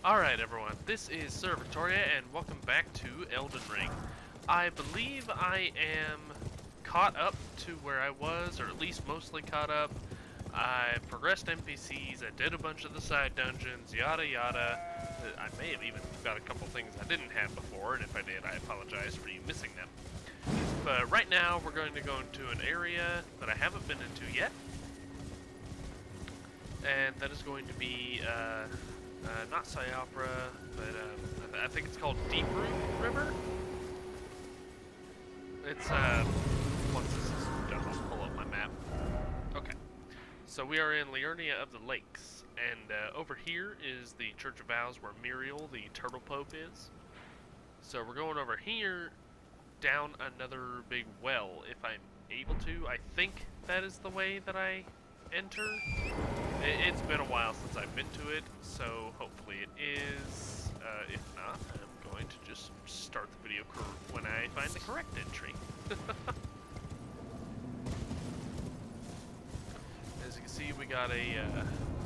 Alright everyone, this is Sir Victoria and welcome back to Elden Ring. I believe I am caught up to where I was, or at least mostly caught up. I progressed NPCs, I did a bunch of the side dungeons, yada yada. I may have even got a couple things I didn't have before, and if I did, I apologize for you missing them. But right now, we're going to go into an area that I haven't been into yet. And that is going to be, not Cyopera, but I think it's called Deep Root River. It's, once this is done, I'll pull up my map. Okay. So we are in Liurnia of the Lakes, and over here is the Church of Vows where Muriel, the Turtle Pope, is. So we're going over here, down another big well, if I'm able to. I think that is the way that I enter. It's been a while since I've been to it, so hopefully it is. If not, I'm going to just start the video when I find the correct entry. As you can see, we got a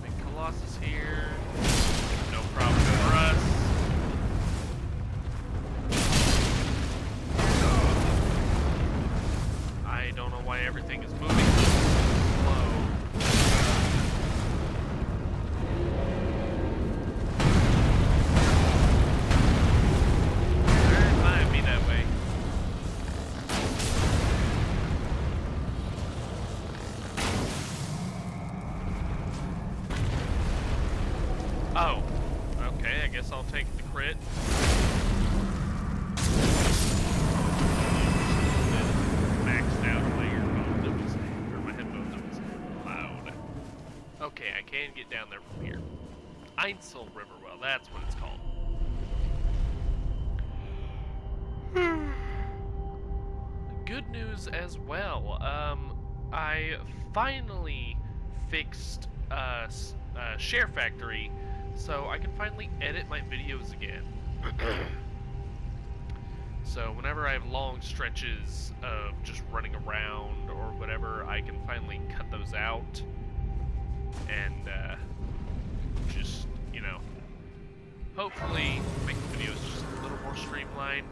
big Colossus here. No problem for us. I don't know why everything is moving slow. Oh, okay, I guess I'll take the crit. Maxed out on my earphones, it was, or my headphones, it was loud. Okay, I can get down there from here. Ainsel River Well, that's what it's called. Good news as well. I finally fixed Share Factory, so I can finally edit my videos again. So whenever I have long stretches of just running around or whatever, I can finally cut those out and just, you know, hopefully make the videos just a little more streamlined.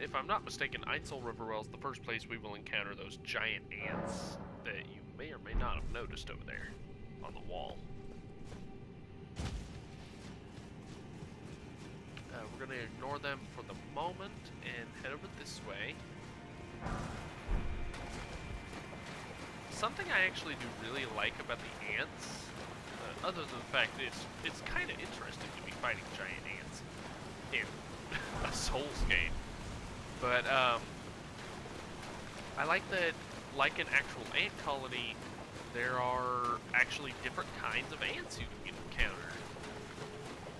If I'm not mistaken, Ainsel Riverwell is the first place we will encounter those giant ants that you may or may not have noticed over there on the wall. We're going to ignore them for the moment and head over this way. Something I actually do really like about the ants, other than the fact that it's kind of interesting to be fighting giant ants in a Souls game. But, I like that, like an actual ant colony, there are actually different kinds of ants you can encounter.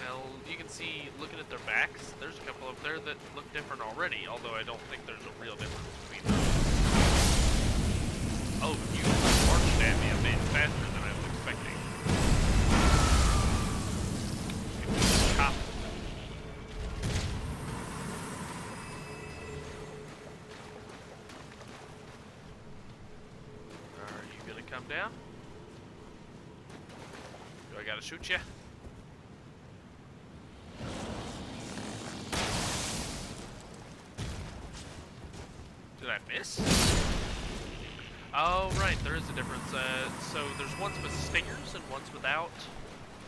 Now, you can see, looking at their backs, there's a couple up there that look different already, although I don't think there's a real difference between them. Oh, you marched at me a bit faster than I was expecting. Chop. Come down. Do I gotta shoot ya? Did I miss? Oh, right, there is a difference. So there's ones with stingers and ones without.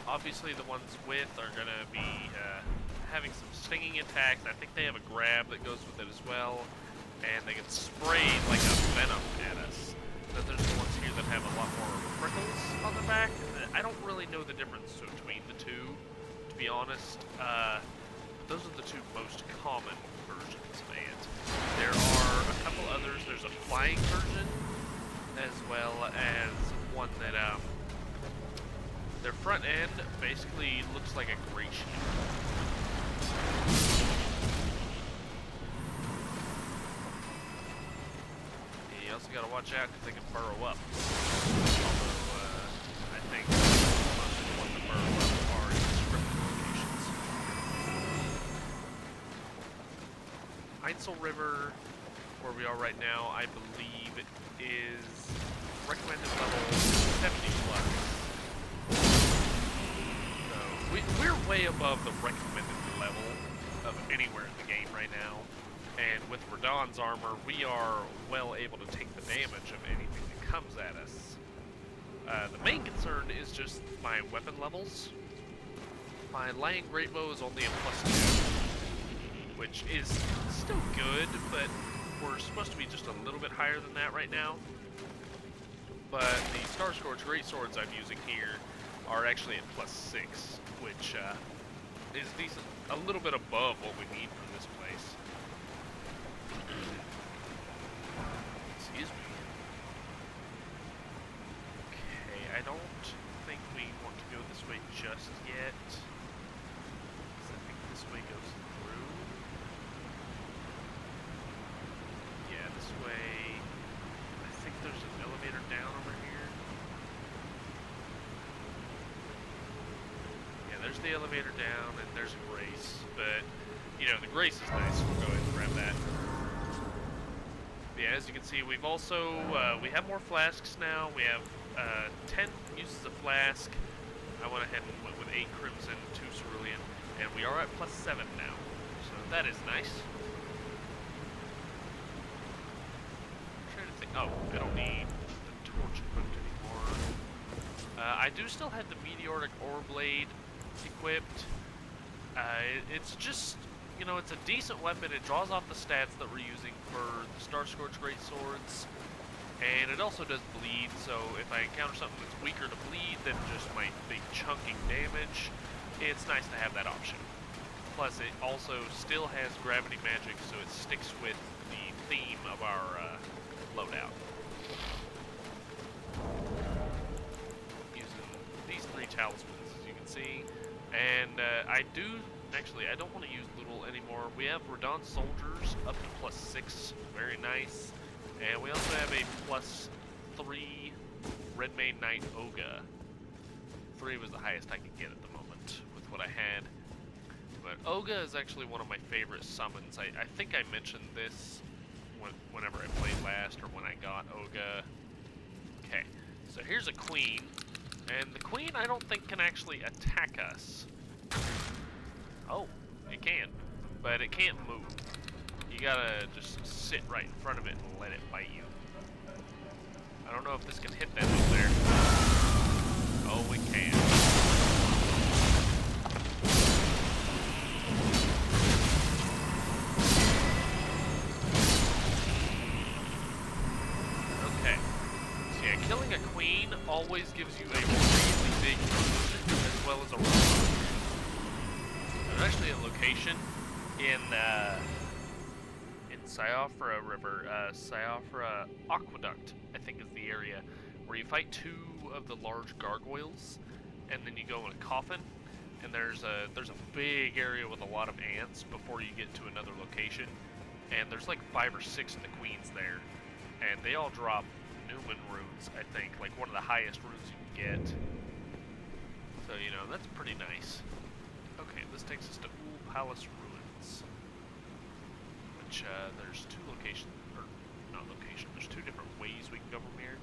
Obviously the ones with are gonna be having some stinging attacks. I think they have a grab that goes with it as well. And they get sprayed like a venom at us. But there's the ones here that have a lot more prickles on their back. I don't really know the difference between the two, to be honest. Those are the two most common versions of ant. There are a couple others. There's a flying version, as well as one that, their front end basically looks like a gray sheep. You also gotta watch out because they can burrow up. Although, I think most of the ones that burrow up are in scripted locations. Ainsel River, where we are right now, I believe is recommended level 70 plus. way above the recommended level of anywhere in the game right now. And with Radahn's armor, we are well able to take the damage of anything that comes at us. The main concern is just my weapon levels. My Lion Greatbow is only a +2, which is still good, but we're supposed to be just a little bit higher than that right now. But the Star Scourge Greatswords I'm using here are actually at +6, which is decent, a little bit above what we need for this place. Excuse me. Okay, I don't think we want to go this way just yet. I think this way goes through. Yeah, this way. I think there's an elevator down over here. Yeah, there's the elevator down, and there's a Grace. But, you know, the Grace is nice. We'll go ahead and grab that. Yeah, as you can see, we've also, we have more flasks now. We have 10 uses of flask. I went ahead and went with 8 Crimson, 2 Cerulean, and we are at +7 now. So that is nice. I'm trying to think. Oh, I don't need the torch equipped anymore. I do still have the Meteoric Ore Blade equipped. It's just, you know, it's a decent weapon. It draws off the stats that we're using for the Star Scourge Greatswords. And it also does bleed, so if I encounter something that's weaker to bleed than just my big chunking damage, it's nice to have that option. Plus, it also still has gravity magic, so it sticks with the theme of our loadout. Using these 3 talismans, as you can see. And I don't want to use Lootle anymore. We have Radahn Soldiers up to +6, very nice. And we also have a +3 Redmane Knight Oga. 3 was the highest I could get at the moment with what I had. But Oga is actually one of my favorite summons. I think I mentioned this whenever I played last, or when I got Oga. Okay, so here's a Queen. And the Queen, I don't think, can actually attack us. Oh, it can. But it can't move. You gotta just sit right in front of it and let it bite you. I don't know if this can hit that up there. Oh, it can. Okay. So yeah, killing a Queen always gives you a really big boost, as well as a run. There's actually a location in Siofra River, Siofra Aqueduct, I think is the area, where you fight 2 of the large gargoyles, and then you go in a coffin, and there's a big area with a lot of ants before you get to another location, and there's like 5 or 6 of the queens there, and they all drop Newman runes, I think, like one of the highest runes you can get. So, you know, that's pretty nice. Okay, this takes us to Ool Palace Ruins. Which, there's 2 locations, or not location, there's 2 different ways we can go from here.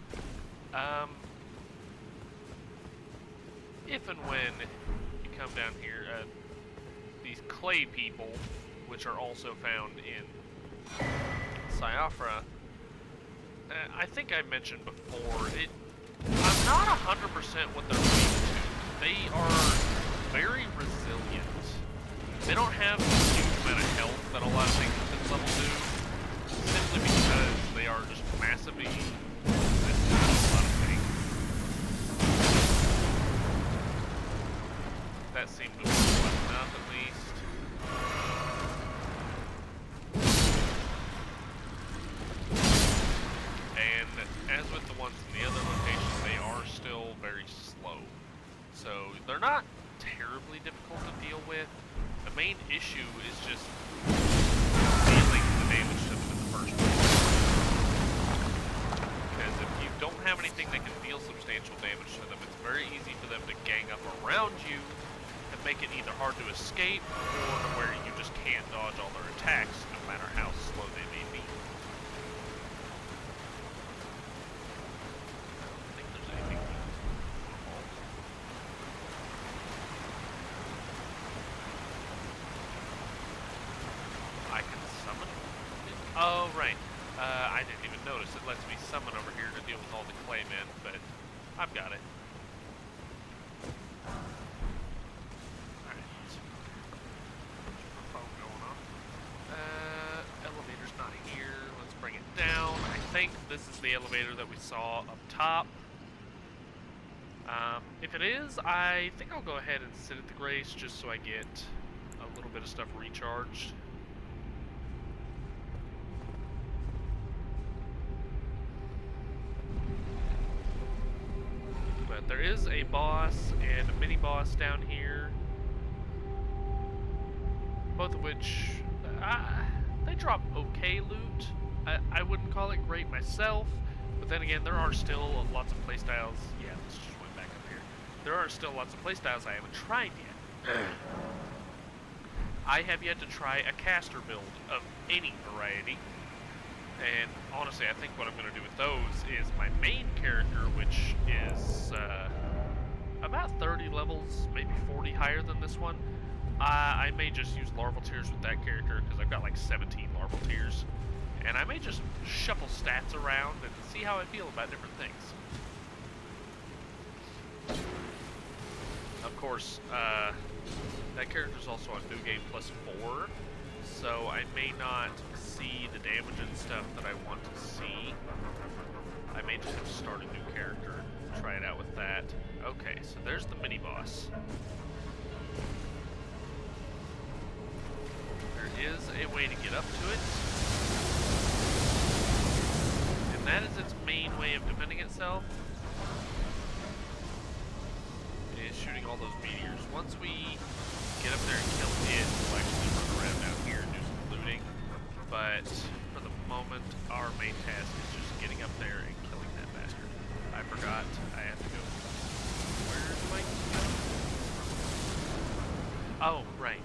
If and when you come down here, these clay people, which are also found in Siofra, I think I mentioned before, I'm not 100% what they're weak to. They are very resilient. They don't have a huge amount of health that a lot of things at this level do, simply because they are just massively resistant to a lot of things. That seemed to be enough, at least. And as with the ones in the other locations, they are still very slow. So they're not terribly difficult to deal with. The main issue is just dealing the damage to them in the first place. Because if you don't have anything that can deal substantial damage to them, it's very easy for them to gang up around you and make it either hard to escape or to where you just can't dodge all their attacks, no matter how slow they may be. I don't think there's anything. Oh, right. I didn't even notice. It lets me summon over here to deal with all the claymen, but I've got it. Alright. Phone going on. Elevator's not here. Let's bring it down. I think this is the elevator that we saw up top. If it is, I think I'll go ahead and sit at the Grace just so I get a little bit of stuff recharged. But there is a boss and a mini boss down here, both of which they drop okay loot. I wouldn't call it great myself, but then again, there are still lots of playstyles. Yeah, let's just went back up here. There are still lots of playstyles I haven't tried yet. I have yet to try a caster build of any variety. And honestly, I think what I'm going to do with those is my main character, which is about 30 levels, maybe 40 higher than this one. I may just use larval tears with that character because I've got like 17 larval tears. And I may just shuffle stats around and see how I feel about different things. Of course, that character is also on New Game Plus 4, so I may not see the damage and stuff that I want to see. I may just have to start a new character and try it out with that. Okay, so there's the mini-boss. There is a way to get up to it. And that is its main way of defending itself. It is shooting all those meteors. Once we get up there and kill it, we'll actually run around down here and do some looting. But for the moment, our main task is just getting up there and killing that bastard. I forgot I have to go. Where do I go? Oh, right.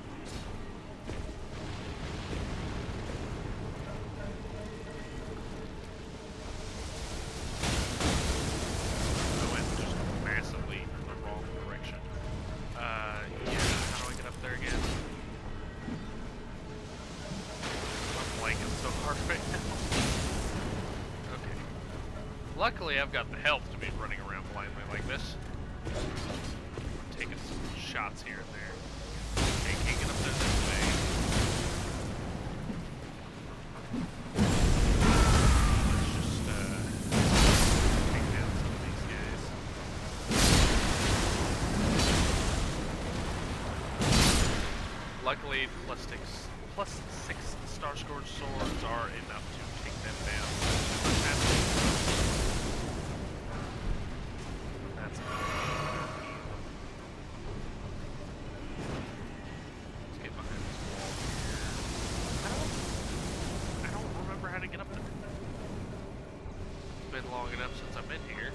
I went just massively in the wrong direction. Yeah, how do I get up there again? I'm blanking so hard right now. Okay. Luckily, I've got the health to be running around blindly like this. I'm taking some shots here and there. Okay, can't get up there this way. Let's just, take down some of these guys. Luckily, plus 6 Star Scourge swords are enough to take them down. That's let's get behind this wall here. I don't remember how to get up there. It's been long enough since I've been here.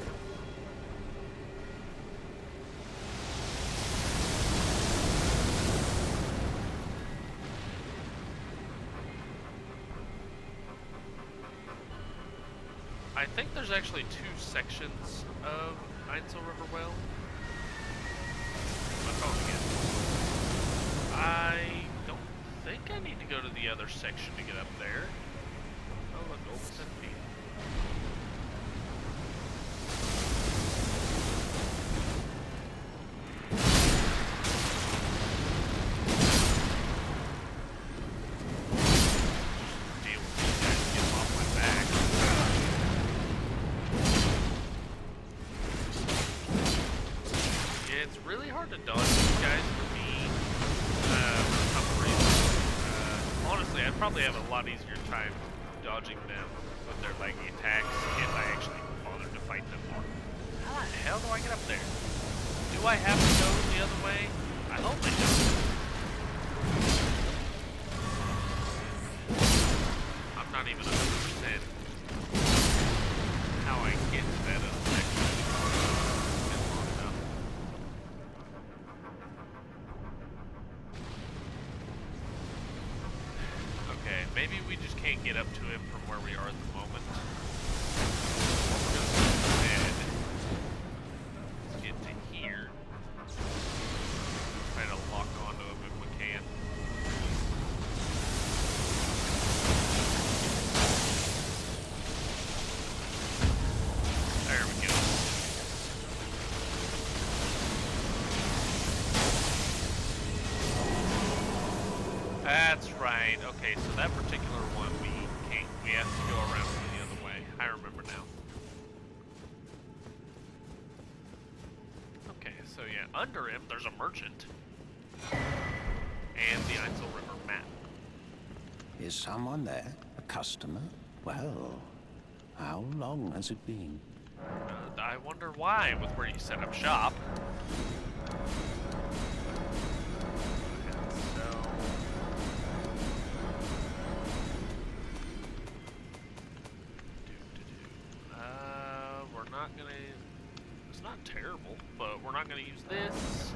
I think there's actually 2 sections of Ainsel River Well. My phone again. I don't think I need to go to the other section to get up there. Oh, look, old centipede. Deal with these guys and get them off my back. Yeah, it's really hard to dodge these guys for me, for some reason. Honestly, I'd probably have a lot easier time dodging them with their leggy attacks if I actually bothered to fight them more. How the hell do I get up there? Do I have to go the other way? I hope I don't. I'm not even 100% how I get to that other section. It's been long enough. Okay, maybe we just can't get up to him from where we are at the moment. What we're gonna do instead is get to here. Try to lock onto him if we can. That's right. Okay, so that particular one we can't. We have to go around the other way. I remember now. Okay, so yeah, under him there's a merchant and the Ainsel River map. Is someone there? A customer? Well, how long has it been? I wonder why, with where you set up shop. We're not gonna. It's not terrible, but we're not gonna use this.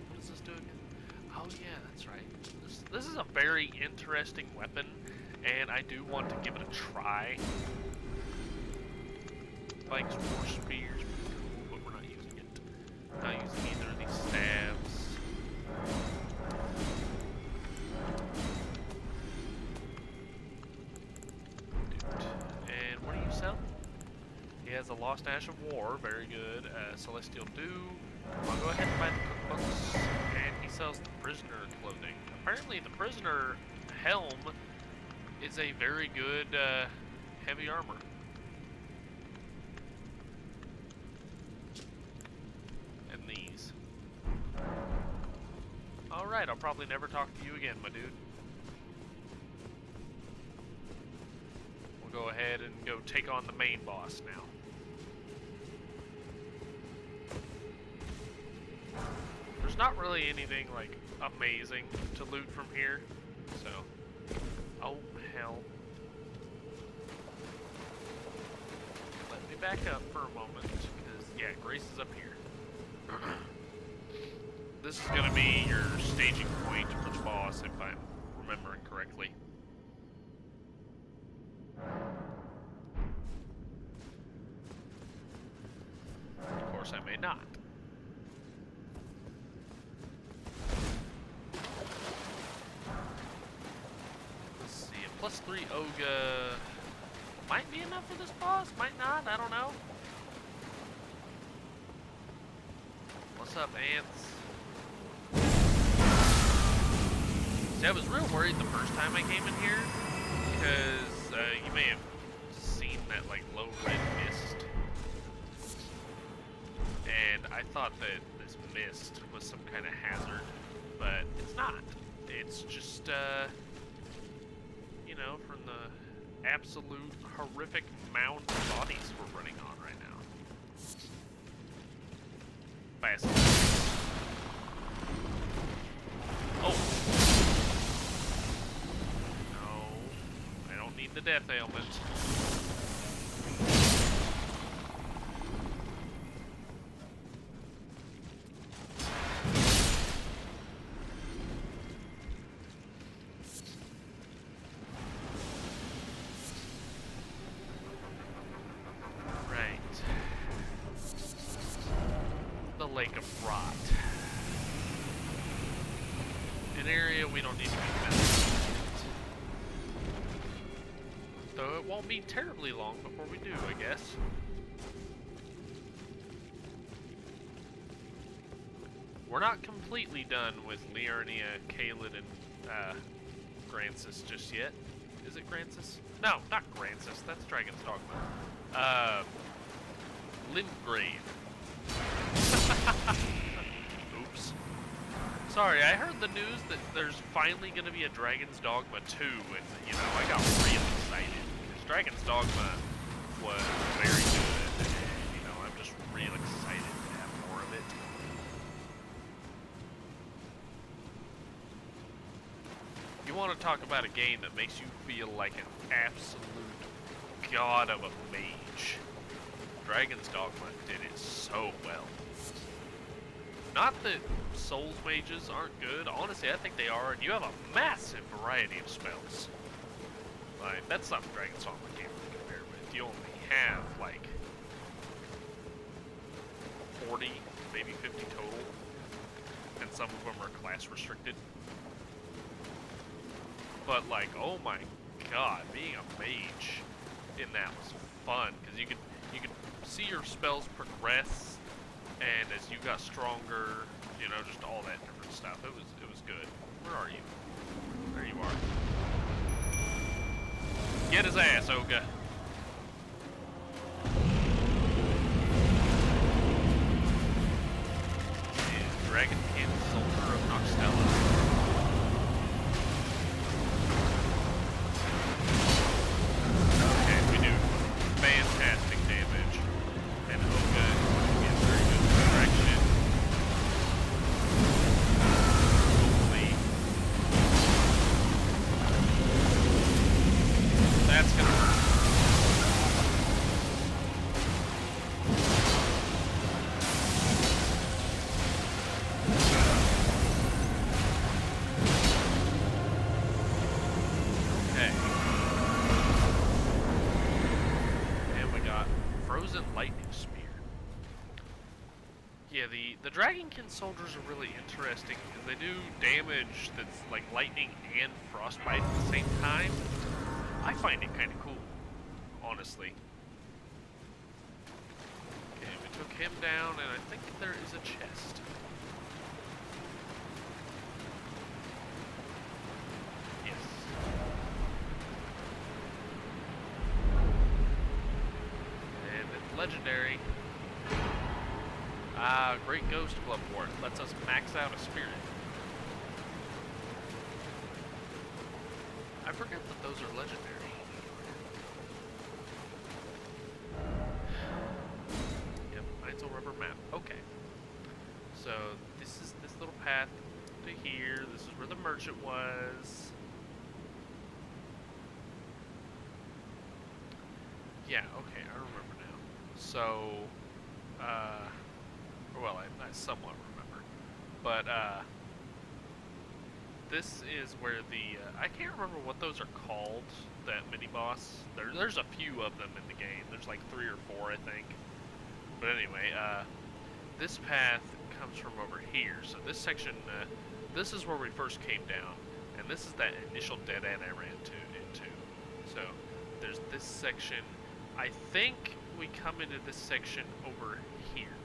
What does this do again? Oh yeah, that's right. This is a very interesting weapon, and I do want to give it a try. Spikes, war spears, but we're not using it. Not using either of these stabs. And what do you sell? He has a Lost Ash of War, very good. Celestial Dew. I'll go ahead and buy the cookbooks. And he sells the prisoner clothing. Apparently the prisoner helm is a very good heavy armor. And these. Alright, I'll probably never talk to you again, my dude. We'll go ahead and go take on the main boss now. There's not really anything, like, amazing to loot from here, so... Oh, hell. Let me back up for a moment, because, yeah, Grace is up here. This is gonna be your staging point for the boss, if I'm remembering correctly. Of course, I may not. +3 Oga might be enough for this boss, might not, I don't know. What's up, ants? See, I was real worried the first time I came in here, because you may have seen that, like, low red mist. And I thought that this mist was some kind of hazard, but it's not. It's just, you know, from the absolute horrific mound of bodies we're running on right now. Fast. Oh! No, I don't need the death ailment. Lake of Rot. An area we don't need to be messing with. Though it won't be terribly long before we do, I guess. We're not completely done with Liurnia, Caelid, and Grancis just yet. Is it Grancis? No, not Grancis. That's Dragon's Dogma. Limgrave. Oops. Sorry, I heard the news that there's finally going to be a Dragon's Dogma 2, and, you know, I got real excited, because Dragon's Dogma was very good, and, you know, I'm just real excited to have more of it. You want to talk about a game that makes you feel like an absolute god of a mage. Dragon's Dogma did it so well. Not that Souls mages aren't good, honestly I think they are, and you have a massive variety of spells. Like, that's something Dragon's Dogma can't really compare with. You only have, like, 40, maybe 50 total, and some of them are class restricted. But, like, oh my god, being a mage in that was fun, because you could see your spells progress, and as you got stronger, you know, just all that different and stuff. It was good. Where are you? There you are. Get his ass, Oga. And Dragonkin, Soldier of Noxtella. Okay, we do fantastic damage. And Oga is very good distraction. Hopefully. That's gonna work. Okay. And we got Frozen Lightning Spear. Yeah, the Dragonkin soldiers are really interesting because they do damage that's like lightning and frostbite at the same time. I find it kind of cool, honestly. Okay, we took him down, and I think there is a chest. Yes. And it's legendary. Ah, Great Ghost Bloodwort lets us max out a spirit. I forget that those are legendary. Yep, Ainsel rubber map. Okay. So this is this little path to here. This is where the merchant was. Yeah, okay, I remember now. So, well, I somewhat remember. But, this is where the, I can't remember what those are called, that mini-boss. There's a few of them in the game. There's like 3 or 4, I think. But anyway, this path comes from over here. So this section, this is where we first came down. And this is that initial dead end I ran into. So, there's this section. I think we come into this section over here.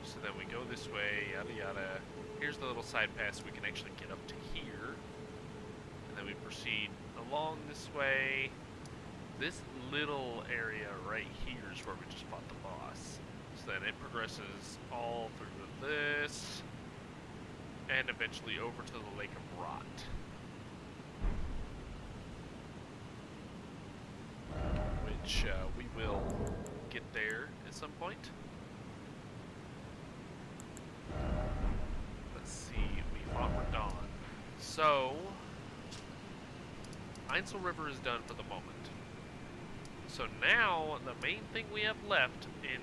So then we go this way, yada yada. Here's the little side pass we can actually get up to here. And then we proceed along this way. This little area right here is where we just fought the boss. So then it progresses all through this. And eventually over to the Lake of Rot. Which we will get there at some point. Let's see, we fought Radon. So, Ainsel River is done for the moment. So now, the main thing we have left in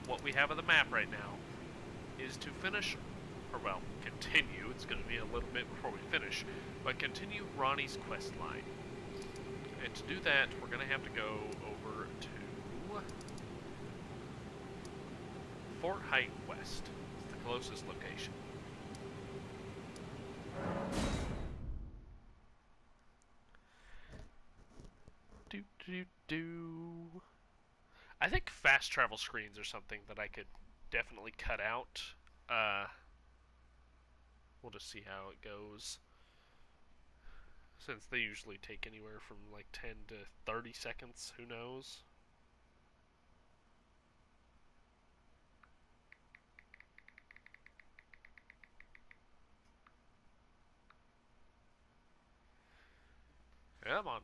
what we have on the map right now is to finish, or well, continue, it's going to be a little bit before we finish, but continue Ronnie's quest line. And to do that, we're going to have to go over to Fort Height West. It's the closest location. I think fast travel screens are something that I could definitely cut out. We'll just see how it goes. Since they usually take anywhere from like 10 to 30 seconds, who knows? Come on.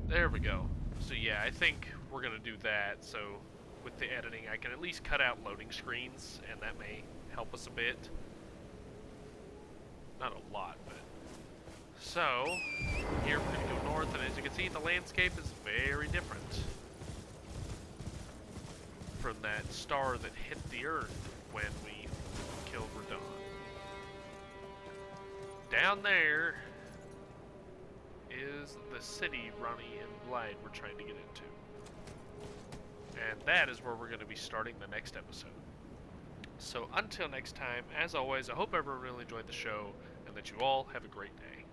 There we go. So yeah, I think we're going to do that. So with the editing, I can at least cut out loading screens, and that may help us a bit. Not a lot, but... So, here we're going to go north, and as you can see, the landscape is very different from that star that hit the Earth when we killed Radon. Down there is the city Ronnie and Blythe were trying to get into. And that is where we're going to be starting the next episode. So until next time, as always, I hope everyone really enjoyed the show, and that you all have a great day.